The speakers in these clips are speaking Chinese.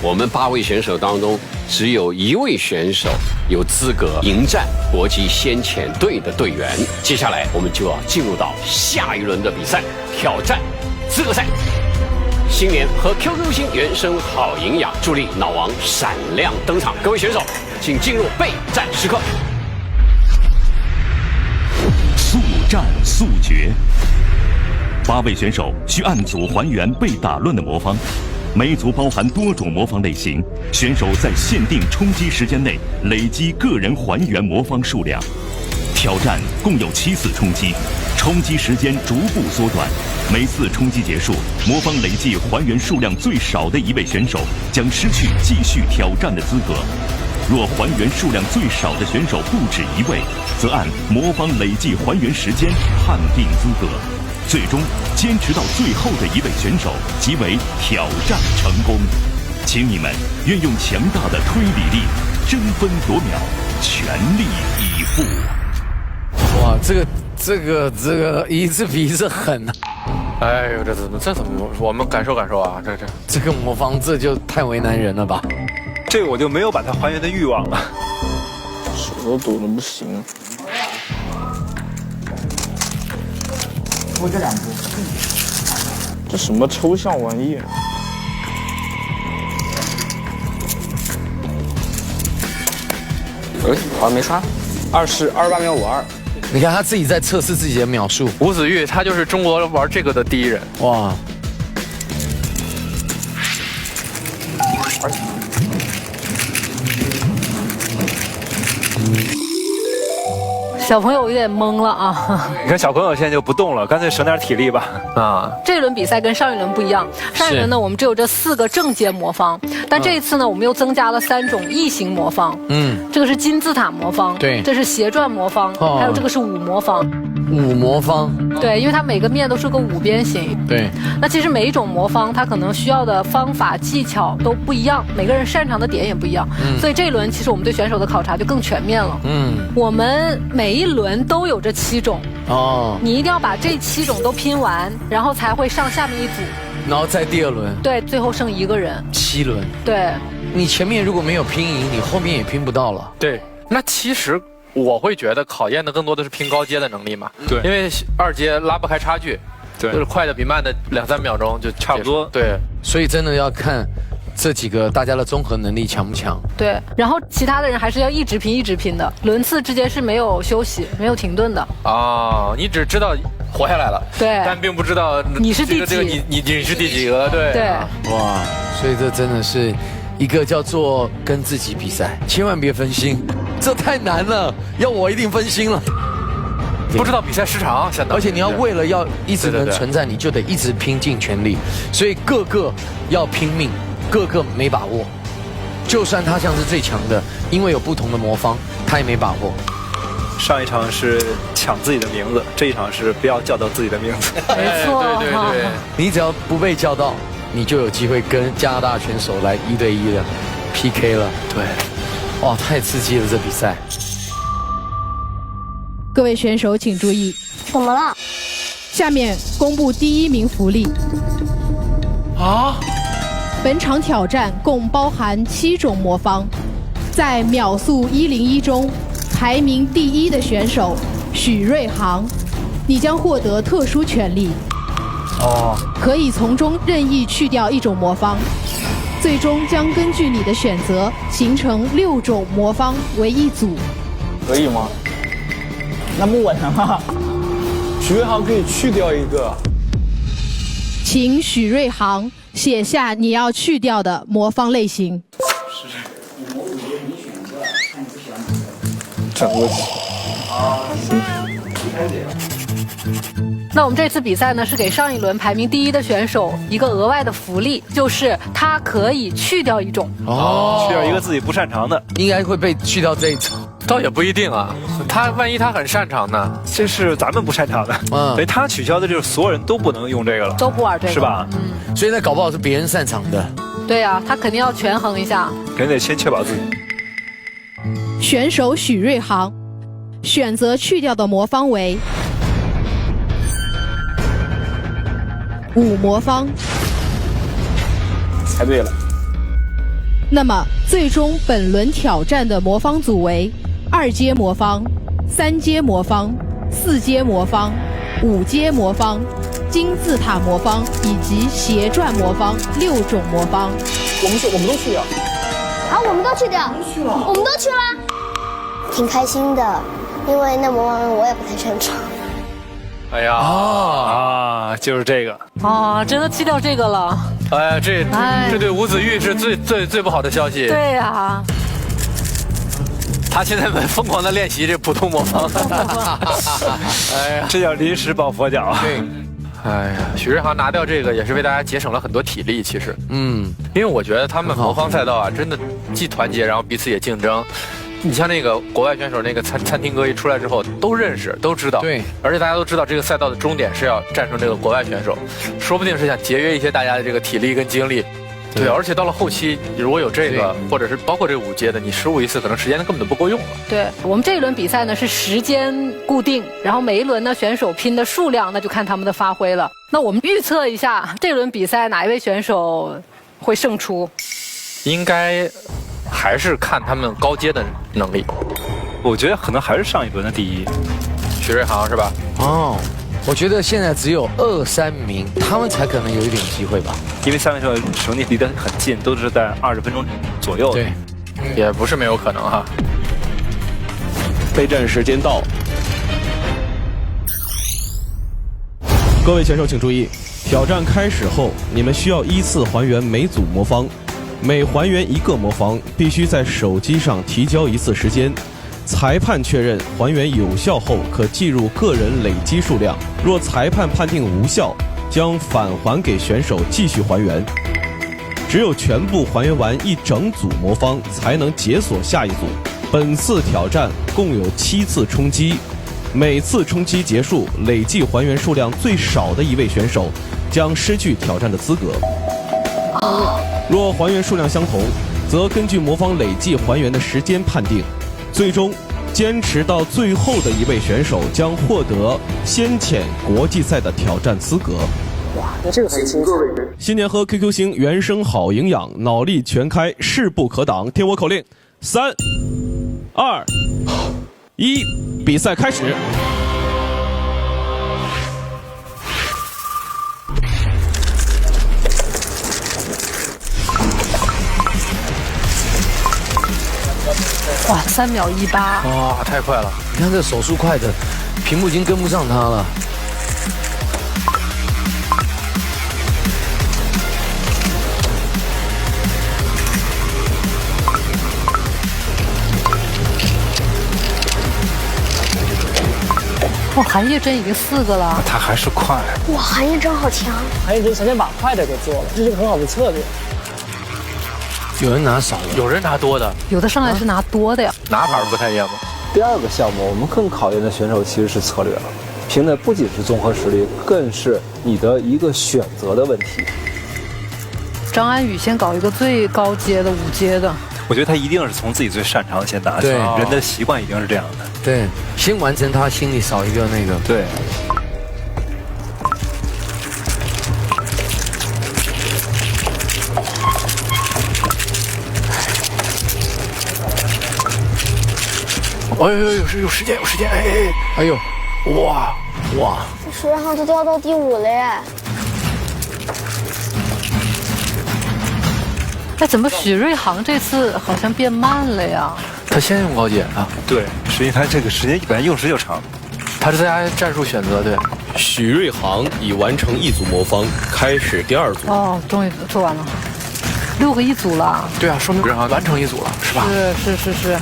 我们8位选手当中，只有1位选手有资格迎战国际先遣队的队员。接下来我们就要进入到下一轮的比赛，挑战资格赛。新年和 QQ 星原声好营养，助力脑王闪亮登场。各位选手，请进入备战时刻。速战速决，8位选手需按组还原被打乱的魔方。每组包含多种魔方类型，选手在限定冲击时间内累积个人还原魔方数量。挑战共有7次冲击，冲击时间逐步缩短。每次冲击结束，魔方累计还原数量最少的1位选手将失去继续挑战的资格。若还原数量最少的选手不止1位，则按魔方累计还原时间判定资格。最终坚持到最后的1位选手即为挑战成功。请你们运用强大的推理力，争分夺秒，全力以赴。哇，这个一次比一次狠啊！哎呦，这怎么？我们感受感受啊！这个魔方这就太为难人了吧？这个我就没有把它还原的欲望了。手都抖得不行。我这2只，这什么抽象玩意？哎，好像没刷，28秒52。你看他自己在测试自己的秒数。吴子玉他就是中国玩这个的第一人。哇！小朋友有点懵了啊！你看小朋友现在就不动了，干脆省点体力吧。啊，这轮比赛跟上一轮不一样，上一轮呢我们只有这4个正阶魔方，但这一次呢我们又增加了3种异形魔方。这个是金字塔魔方，对，这是斜转魔方，还有这个是5魔方。5魔方，对，因为它每个面都是个5边形。对，那其实每一种魔方它可能需要的方法技巧都不一样，每个人擅长的点也不一样。所以这一轮其实我们对选手的考察就更全面了。我们每一轮都有这7种哦，你一定要把这7种都拼完，然后才会上下面一组，然后再第2轮。对，最后剩1个人。7轮。对，你前面如果没有拼赢，你后面也拼不到了。对，那其实我会觉得考验的更多的是拼高阶的能力嘛。对，因为2阶拉不开差距，对，就是快的比慢的2、3秒钟就差不多。对，所以真的要看这几个大家的综合能力强不强。对，然后其他的人还是要一直拼的，轮次之间是没有休息、没有停顿的。哦，你只知道活下来了，对，但并不知道你是第几，你是第几个，对。对，哇，所以这真的是一个叫做跟自己比赛，千万别分心，这太难了，要我一定分心了。不知道比赛时长，相当而且你要为了要一直能存在，你就得一直拼尽全力，所以个个要拼命，个个没把握。就算他像是最强的，因为有不同的魔方，他也没把握。上一场是抢自己的名字，这一场是不要叫到自己的名字。没错，对，你只要不被叫到，你就有机会跟加拿大选手来1对1的 PK 了。对，哇，太刺激了这比赛。各位选手请注意，怎么了？下面公布第1名福利。啊！本场挑战共包含7种魔方，在秒速101中，排名第1的选手许瑞航，你将获得特殊权利。可以从中任意去掉1种魔方，最终将根据你的选择形成6种魔方为一组。可以吗？那不稳了吗？许瑞航可以去掉1个。请许瑞航写下你要去掉的魔方类型。转过去。那我们这次比赛呢，是给上一轮排名第1的选手一个额外的福利，就是他可以去掉1种。去掉一个自己不擅长的，应该会被去掉这一种。倒也不一定啊，他万一他很擅长呢？这是咱们不擅长的。所以他取消的就是所有人都不能用这个了，都不玩这个，是吧？所以那搞不好是别人擅长的。对呀，他肯定要权衡一下，肯定得先确保自己。选手许瑞航选择去掉的魔方为5魔方。猜对了。那么最终本轮挑战的魔方组为2阶魔方、3阶魔方、4阶魔方、5阶魔方、金字塔魔方以及斜转魔方6种魔方。我们都去啊！啊，我们都去的，我们都去了，挺开心的，因为那魔方我也不太擅长。哎呀就是这个啊，真的弃掉这个了。哎，这对吴子玉是最不好的消息。对呀，他现在疯狂的练习这普通魔方。哎呀，这叫临时抱佛脚。对。哎呀，许瑞航拿掉这个也是为大家节省了很多体力，其实，因为我觉得他们魔方赛道啊，真的既团结，然后彼此也竞争。你像那个国外选手，那个餐厅哥一出来之后，都认识，都知道，对，而且大家都知道这个赛道的终点是要战胜这个国外选手，说不定是想节约一些大家的这个体力跟精力。对，而且到了后期，如果有这个，或者是包括这5阶的，你失误一次，可能时间根本都不够用了。对，我们这一轮比赛呢是时间固定，然后每一轮呢选手拼的数量，那就看他们的发挥了。那我们预测一下，这轮比赛哪一位选手会胜出？应该还是看他们高阶的能力。我觉得可能还是上一轮的第一，许瑞航是吧？我觉得现在只有2、3名，他们才可能有一点机会吧。因为3位选手成绩离得很近，都是在20分钟左右。对，也不是没有可能哈。备战时间到。各位选手请注意，挑战开始后，你们需要依次还原每组魔方，每还原一个魔方，必须在手机上提交一次时间。裁判确认还原有效后，可计入个人累积数量。若裁判判定无效，将返还给选手继续还原。只有全部还原完一整组魔方，才能解锁下一组。本次挑战共有7次冲击，每次冲击结束，累计还原数量最少的一位选手将失去挑战的资格。若还原数量相同，则根据魔方累计还原的时间判定。最终，坚持到最后的一位选手将获得先遣国际赛的挑战资格。哇，那这个很清楚。新年喝 QQ 星原生好营养，脑力全开，势不可挡。听我口令：3、2、1，比赛开始。哇，3秒18！哇，太快了！你看这手速快的，屏幕已经跟不上他了。哇，韩叶真已经4个了，他还是快。哇，韩叶真好强！韩叶真前把快的给做了，这是个很好的策略。有人拿少的，有人拿多的，有的上来是拿多的呀。拿法不太一样吗？第2个项目，我们更考验的选手其实是策略了，凭的不仅是综合实力，更是你的一个选择的问题。张安宇先搞一个最高阶的5阶的，我觉得他一定是从自己最擅长的先打起，人的习惯一定是这样的。对，先完成他心里少一个那个。对。哎呦，有时间，哎呦，哇！许瑞航都掉到第5了耶！哎，怎么许瑞航这次好像变慢了呀？他先用高阶啊？对，实际他这个时间本来用时就长，他是在战术选择。对，许瑞航已完成一组魔方，开始第2组。哦，终于做完了，6个一组了。对啊，说明许瑞航完成一组了，是吧？是。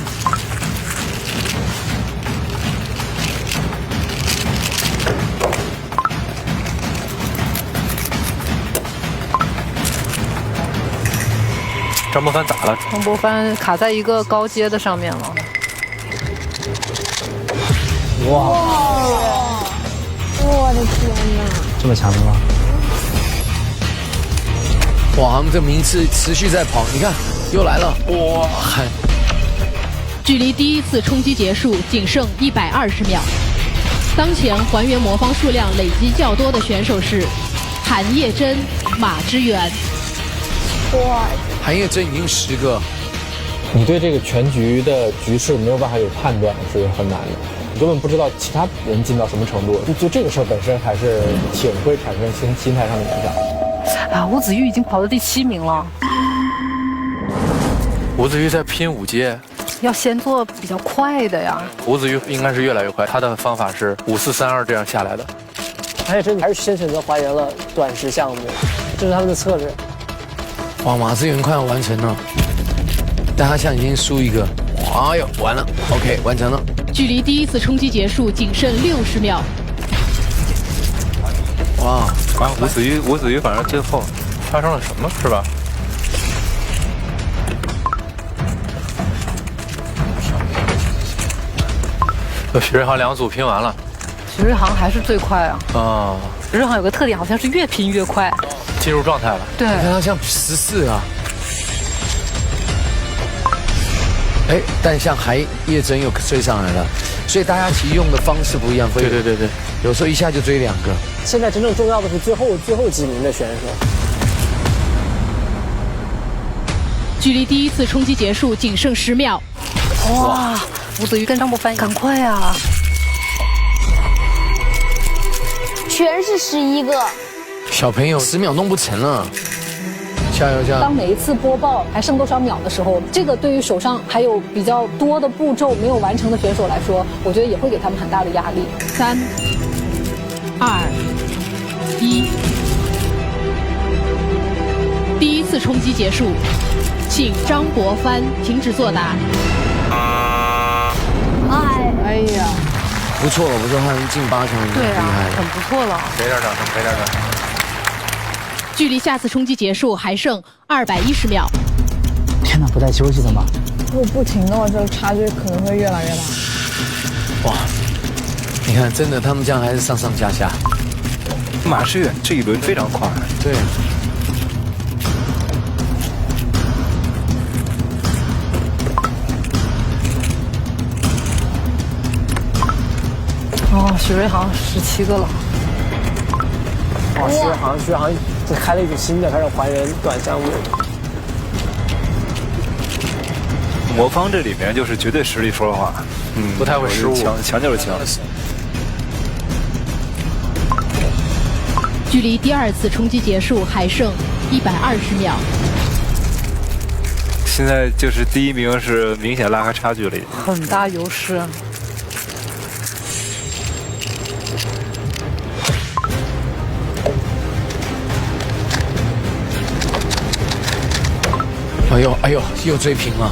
张博帆咋了？张博帆卡在一个高阶的上面了。哇！我的天哪！这么强的吗？哇，他们这名次持续在跑，你看又来了。哇！距离第1次冲击结束仅剩120秒。当前还原魔方数量累积较多的选手是韩叶真、马之源。哇！韩叶真已经10个。你对这个全局的局势没有办法有判断是很难的，你根本不知道其他人进到什么程度。就这个事儿本身还是挺会产生心态上的影响。啊，吴子玉已经跑到第7名了。吴子玉在拼5阶，要先做比较快的呀。吴子玉应该是越来越快，他的方法是5、4、3、2这样下来的。韩叶真还是先选择还原了短时项目，这是他们的策略。哇，马志远快要完成了。但他现在已经输1个，哎呦，完了 ，OK， 完成了。距离第1次冲击结束仅剩60秒。哇，吴子玉反正最后发生了什么，是吧？许瑞航2组拼完了，许瑞航还是最快啊！啊，许瑞航有个特点，好像是越拼越快，进入状态了。对，你看他像14啊。哎，但像韩叶真又追上来了，所以大家其实用的方式不一样。对，有时候一下就追2个。现在真正重要的是最后几名的选手。距离第1次冲击结束仅剩10秒。哇，吴子玉跟张博帆，赶快啊！全是11个。小朋友10秒弄不成了。加油！当每一次播报还剩多少秒的时候，这个对于手上还有比较多的步骤没有完成的选手来说，我觉得也会给他们很大的压力。3、2、1，第1次冲击结束，请张博帆停止作答。哎呀，不错，他能进8强，对啊，厉害了，很不错了。给点掌声。距离下次冲击结束还剩210秒。天哪，不带休息的吗？如果不停的话，这个差距可能会越来越大。哇，你看，真的，他们这样还是上上下下。马世远这一轮非常快。对。哦，许瑞航17个了。哇，徐航就开了一组新的，开始还原短项目。魔方这里面就是绝对实力说的话，不太会失误，强就是强。距离第2次冲击结束还剩120秒。现在就是第1名是明显拉开差距了，很大优势。哎呦，又追平了。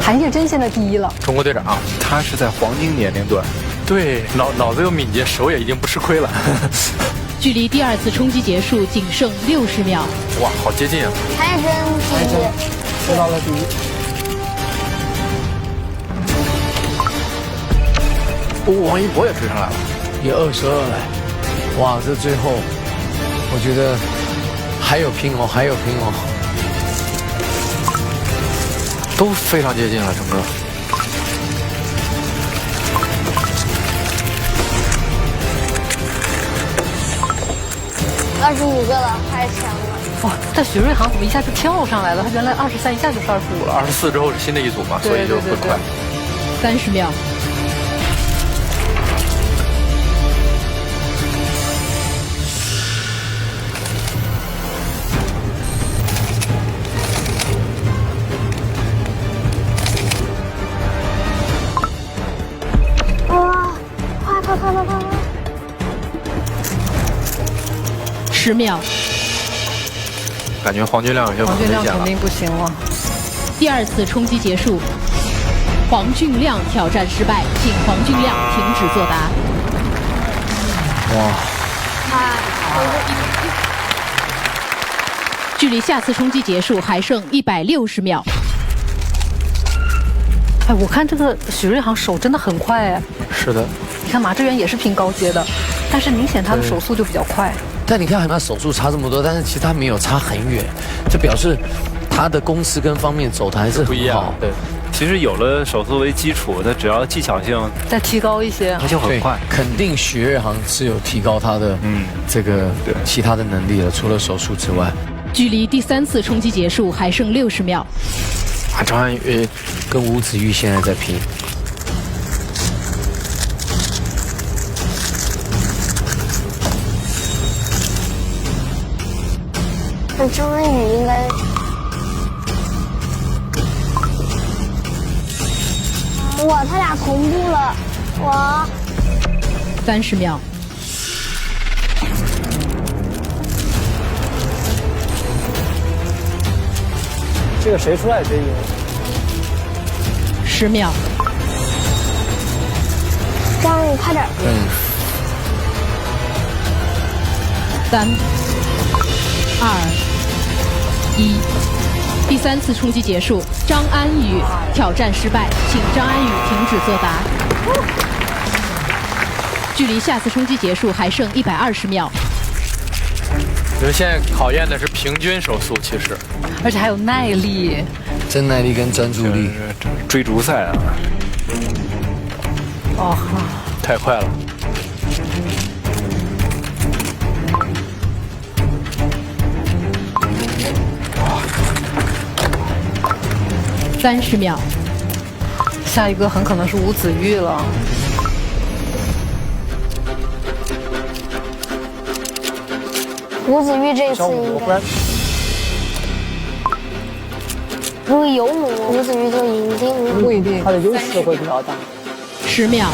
韩叶真现在第1了，中国队长，他是在黄金年龄段，对，脑子又敏捷，手也已经不吃亏了。距离第2次冲击结束仅剩60秒。哇，好接近啊！韩叶真第1，追到了第1。王一博也追上来了，也22了。哇，这最后，我觉得还有拼哦，都非常接近了，整个。 25个了，太强了！哇，但许瑞航怎么一下就跳上来了？他原来23，一下就是25了。24之后是新的一组嘛，所以就更快。30秒。哇，快！10秒。感觉黄俊亮有些黄俊亮肯定不行了。第2次冲击结束，黄俊亮挑战失败，请黄俊亮停止作答。哇！距离下次冲击结束还剩160秒。哎，我看这个许瑞航手真的很快哎。是的。你看马志远也是拼高阶的，但是明显他的手速就比较快。 但你看，他手速差这么多，但是其实他没有差很远，这表示他的公司跟方面走的还是不一样。对，其实有了手速为基础，它只要技巧性再提高一些，它就很快。肯定许瑞航是有提高他的这个其他的能力了，除了手速之外。距离第3次冲击结束还剩60秒。张安宇跟吴子玉现在在拼。那张安宇应该。哇，他俩同步了，哇！30秒。这个谁出来谁赢。10秒。张安宇快点。3、2、1。第3次冲击结束，张安宇挑战失败，请张安宇停止作答。距离下次冲击结束还剩120秒。我觉得现在考验的是平均手速，其实，而且还有耐力，真耐力跟专注力。追逐赛啊！哦，太快了。30秒，下一个很可能是吴子玉了。吴子玉这次应该，如果有母，吴子玉就赢定了。不一定，他的优势会比较大。10秒。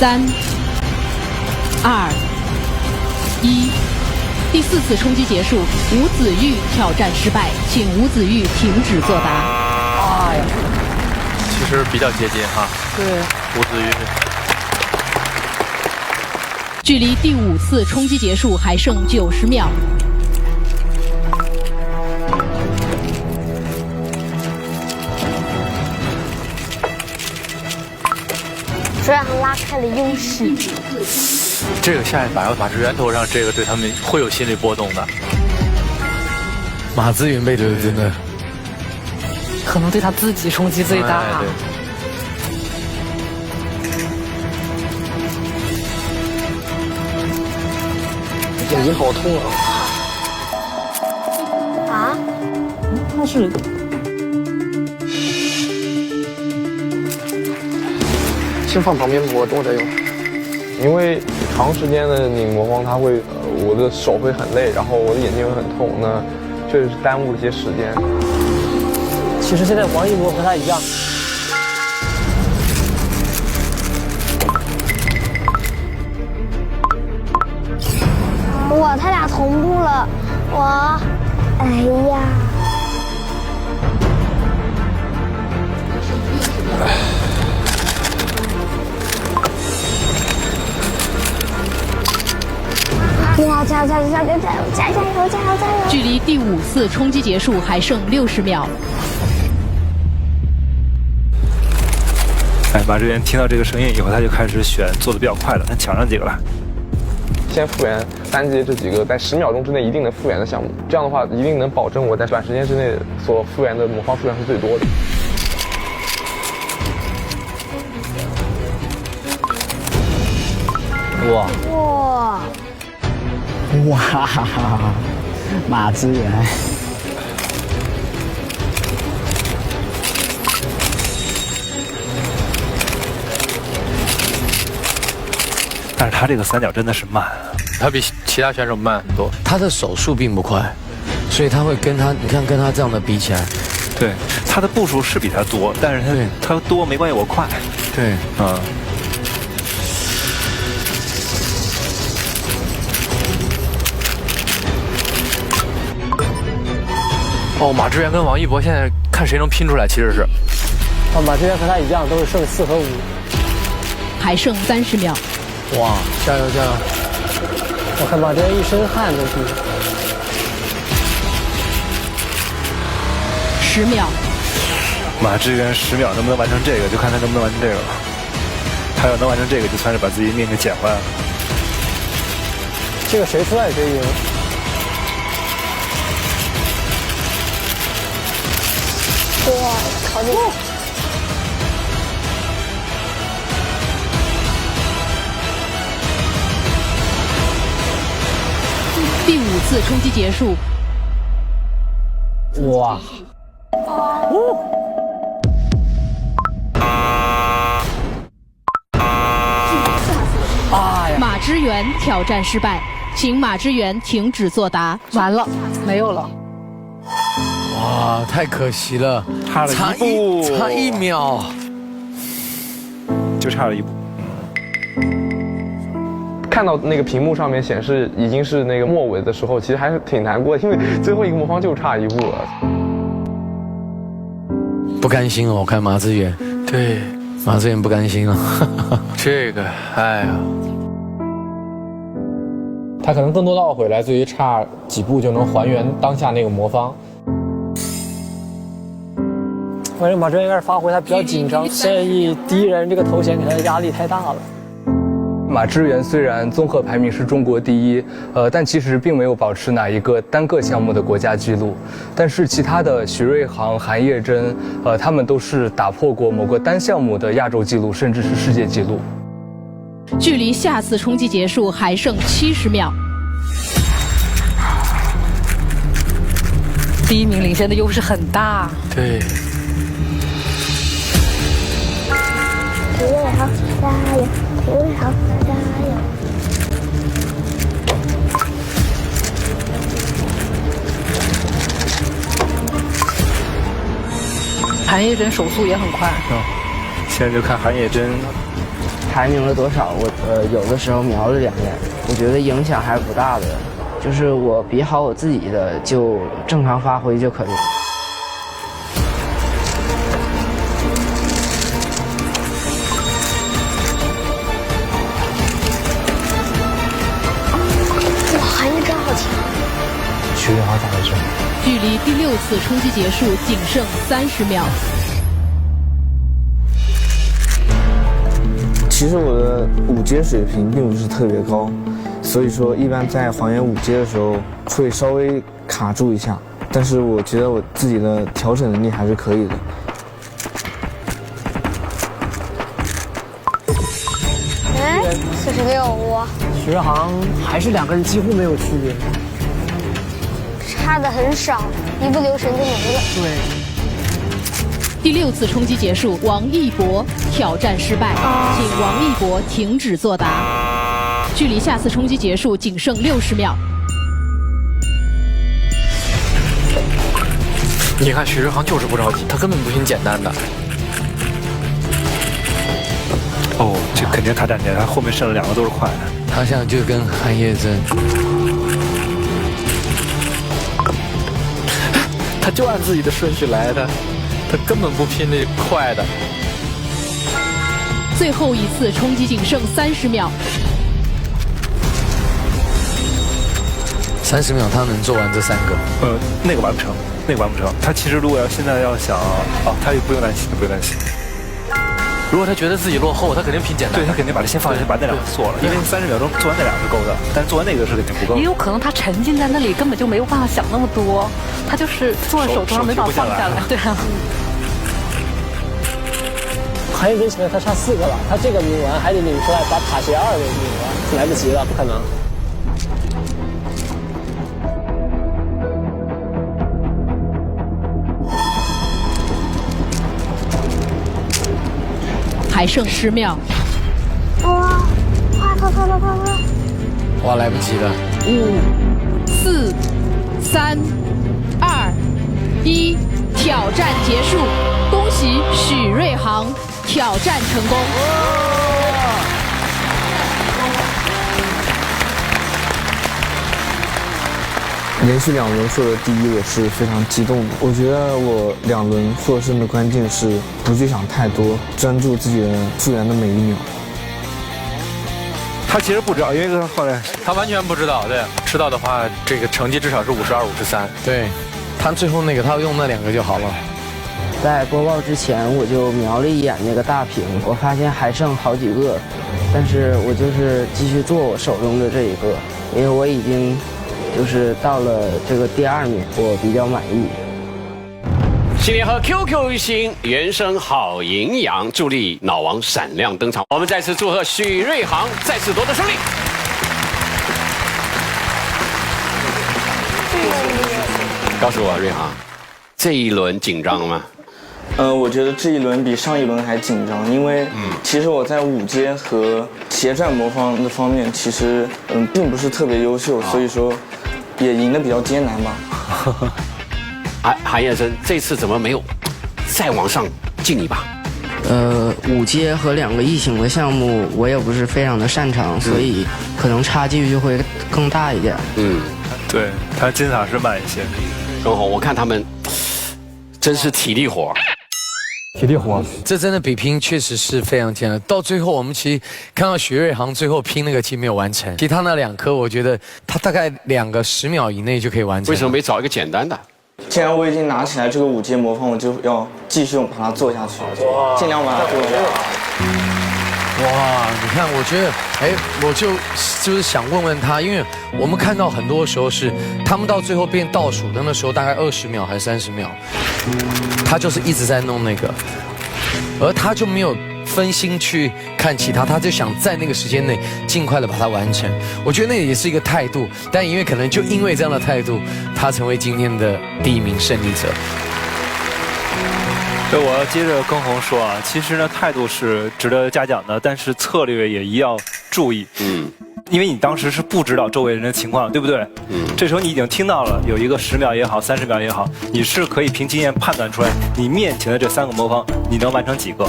3、2、1，第4次冲击结束，吴子玉挑战失败，请吴子玉停止作答。哎呀，其实比较接近哈。对，吴子玉。距离第5次冲击结束还剩90秒。这样拉开了优势。这个下一把要马志源头上，这个对他们会有心理波动的。马志源被对真的，可能对他自己冲击最大。眼睛好痛啊！啊？他是。先放旁边，我着用。因为长时间的拧魔方，它会，我的手会很累，然后我的眼睛会很痛，那确实是耽误了一些时间。其实现在王一博和他一样。哇，他俩同步了，哇，哎呀！哇，加油！距离第5次冲击结束还剩60秒。哎，马志源听到这个声音以后，他就开始选做的比较快的，他抢上几个了。先复原单节这几个在10秒钟之内一定能复原的项目，这样的话一定能保证我在短时间之内所复原的魔方数量是最多的。哇！马志源，但是他这个3角真的是慢，他比其他选手慢很多。他的手速并不快，所以他会跟他，你看跟他这样的比起来，对，他的步数是比他多，但是他多没关系，我快。对，哦，马志源跟王一博现在看谁能拼出来，其实是。哦，马志源和他一样，都是剩4和5，还剩30秒。哇，加油！我看马志源一身汗都是。10秒。马志源10秒能不能完成这个，就看他能不能完成这个了。他要能完成这个，就算是把自己命给捡回来了。这个谁出来也可以赢。哇，好厉害！第5次冲击结束。哇！马之源挑战失败，请马之源停止作答。完了，没有了。哇，太可惜了，差了一步，差1秒，就差了一步。看到那个屏幕上面显示已经是那个末尾的时候，其实还是挺难过的，因为最后一个魔方就差1步了。不甘心哦，我看马之源，对，马之源不甘心了。这个，哎呀，他可能更多的懊悔来自于差几步就能还原当下那个魔方。我感觉马之源有点发挥，他比较紧张，现在以第1人这个头衔给他的压力太大了。马之源虽然综合排名是中国第1，但其实并没有保持哪一个单个项目的国家纪录。但是其他的许瑞航、韩叶真，他们都是打破过某个单项目的亚洲纪录，甚至是世界纪录。距离下次冲击结束还剩70秒。第1名领先的优势很大。对。体位好，加油！体位好，加油！韩叶真手速也很快。现在就看韩叶真排名了多少。我有的时候瞄了2眼，我觉得影响还是不大的，就是我比好我自己的就正常发挥就可以。许瑞航打的是。距离第6次冲击结束仅剩30秒。其实我的5阶水平并不是特别高，所以说一般在还原5阶的时候会稍微卡住一下，但是我觉得我自己的调整能力还是可以的。哎，46哇！许瑞航还是2个人几乎没有区别。差的很少，一不留神就没了。对。第6次冲击结束，王一博挑战失败，请王一博停止作答。距离下次冲击结束仅剩60秒。你看许瑞航就是不着急，他根本不拼简单的。哦，这肯定他站起来，他后面剩了2个都是快的。他现在就跟韩叶真。他就按自己的顺序来的，他根本不拼那快的。最后一次冲击仅剩30秒。30秒他能做完这3个？那个完不成，那个完不成。他其实如果现在要想，他也不用担心，不用担心。如果他觉得自己落后，他肯定拼简单。对，他肯定把这先放下去，把那2个做了，因为30秒钟做完那2个是够的，但是做完那个是肯定不够。也有可能他沉浸在那里，根本就没有办法想那么多，他就是坐在手头上没法放下来。对啊。韩叶真现在他差4个了，他这个抿完还得抿出来，把塔斜2给抿完，来不及了，不可能。还剩10秒。哇，快！哇，来不及了。5、4、3、2、1，挑战结束，恭喜许瑞航挑战成功。连续2轮获得第1，我是非常激动的。我觉得我2轮获胜的关键是不去想太多，专注自己的复原的每1秒。他其实不知道，因为后来他完全不知道。对，知道的话，这个成绩至少是52、53。对，他最后那个他用那2个就好了。在播报之前，我就瞄了一眼那个大屏，我发现还剩好几个，但是我就是继续做我手中的这一个，因为我已经就是到了这个第2名，我比较满意。新联合 QQ 星原声好营养助力脑王闪亮登场，我们再次祝贺许瑞航再次夺得胜利。告诉我，瑞航，这一轮紧张吗？我觉得这一轮比上一轮还紧张，因为其实我在5阶和斜转魔方的方面，其实并不是特别优秀，所以说也赢得比较艰难吧。韩叶真这次怎么没有再往上进一把？5阶和2个异形的项目我也不是非常的擅长，所以可能差距就会更大一点。对，他金塔是慢一些。更好，我看他们真是体力活。体力活，这真的比拼确实是非常艰难。到最后，我们其实看到许瑞航最后拼那个其实没有完成，其他那2颗，我觉得他大概2个10秒以内就可以完成。为什么没找一个简单的？既然我已经拿起来这个5阶魔方，我就要继续把它做下去，尽量把它做下去。哇，你看，我觉得，我就是想问问他，因为我们看到很多时候是他们到最后变倒数的那时候，大概20秒还是30秒，他就是一直在弄那个，而他就没有分心去看其他，他就想在那个时间内尽快的把它完成。我觉得那也是一个态度，但因为可能就因为这样的态度，他成为今天的第1名胜利者。对，我要接着跟红说啊，其实呢，态度是值得嘉奖的，但是策略也一定要注意。因为你当时是不知道周围人的情况，对不对？这时候你已经听到了，有一个10秒也好，30秒也好，你是可以凭经验判断出来，你面前的这3个魔方你能完成几个，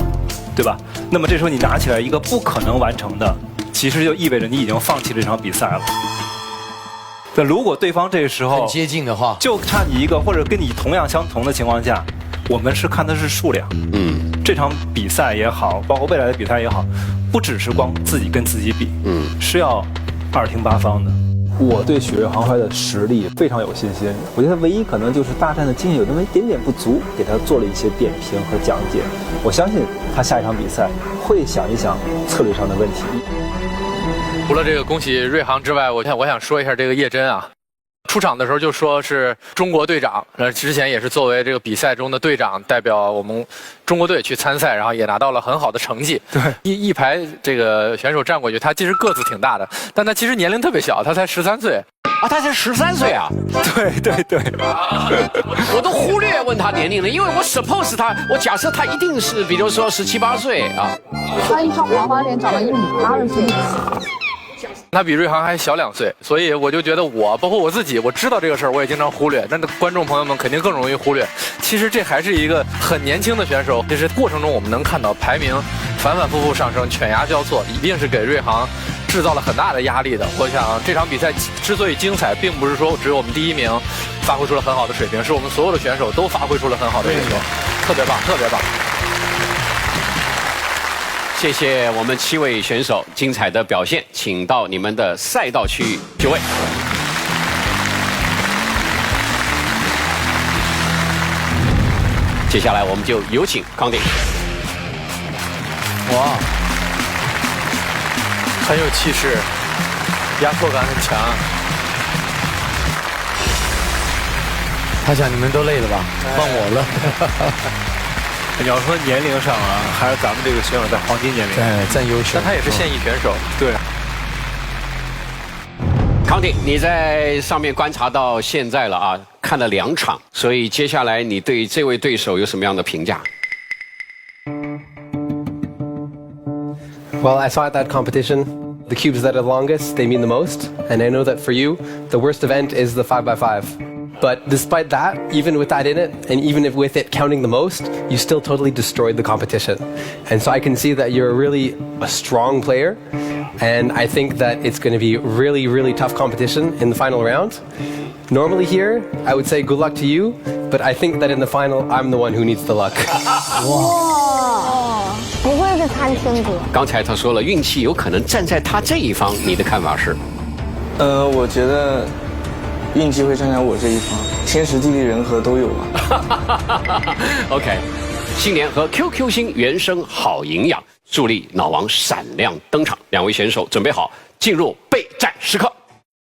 对吧？那么这时候你拿起来一个不可能完成的，其实就意味着你已经放弃这场比赛了。那如果对方这个时候很接近的话，就差你一个，或者跟你同样相同的情况下，我们是看的是数量。这场比赛也好，包括未来的比赛也好，不只是光自己跟自己比，是要2听8方的。我对许瑞航的实力非常有信心，我觉得唯一可能就是大战的经验有那么一点点不足，给他做了一些点评和讲解。我相信他下一场比赛会想一想策略上的问题。除了这个恭喜瑞航之外，我想说一下这个叶真啊。出场的时候就说是中国队长，之前也是作为这个比赛中的队长，代表我们中国队去参赛，然后也拿到了很好的成绩。对，一排这个选手站过去，他其实个子挺大的，但他其实年龄特别小，他才13岁。他才13岁啊！对。我都忽略问他年龄了，因为我 suppose 我假设他一定是，比如说17、18岁啊。他一张黄花脸长了1.82米。他比瑞航还小2岁，所以我就觉得包括我自己，我知道这个事儿，我也经常忽略。但是观众朋友们肯定更容易忽略。其实这还是一个很年轻的选手，其实过程中我们能看到排名反反复复上升，犬牙交错，一定是给瑞航制造了很大的压力的。我想这场比赛之所以精彩，并不是说只有我们第1名发挥出了很好的水平，是我们所有的选手都发挥出了很好的水平，特别棒，特别棒。谢谢我们7位选手精彩的表现，请到你们的赛道区域就位。接下来我们就有请康定。哇，很有气势，压迫感很强。他想你们都累了吧？换我了。你要说年龄上啊，还是咱们这个选手在黄金年龄，占优势。但他也是现役选手，对。康定，你在上面观察到现在了啊，看了2场，所以接下来你对这位对手有什么样的评价？ Well, I saw at that competition, the cubes that are the longest, they mean the most, and I know that for you, the worst event is the 5x5. But despite that, even with that in it, and even if with it counting the most, you still totally destroyed the competition. And so I can see that you're really a strong player, and I think that it's going to be really, really tough competition in the final round. Normally here, I would say good luck to you, but I think that in the final, I'm the one who needs the luck. 哇，不愧是参天哥。刚才他说了，运气有可能站在他这一方，你的看法是？我觉得运气会站在我这一方，天时地利人和都有嘛。OK，新年和 QQ 星原声好营养，助力脑王闪亮登场。2位选手准备好进入备战时刻。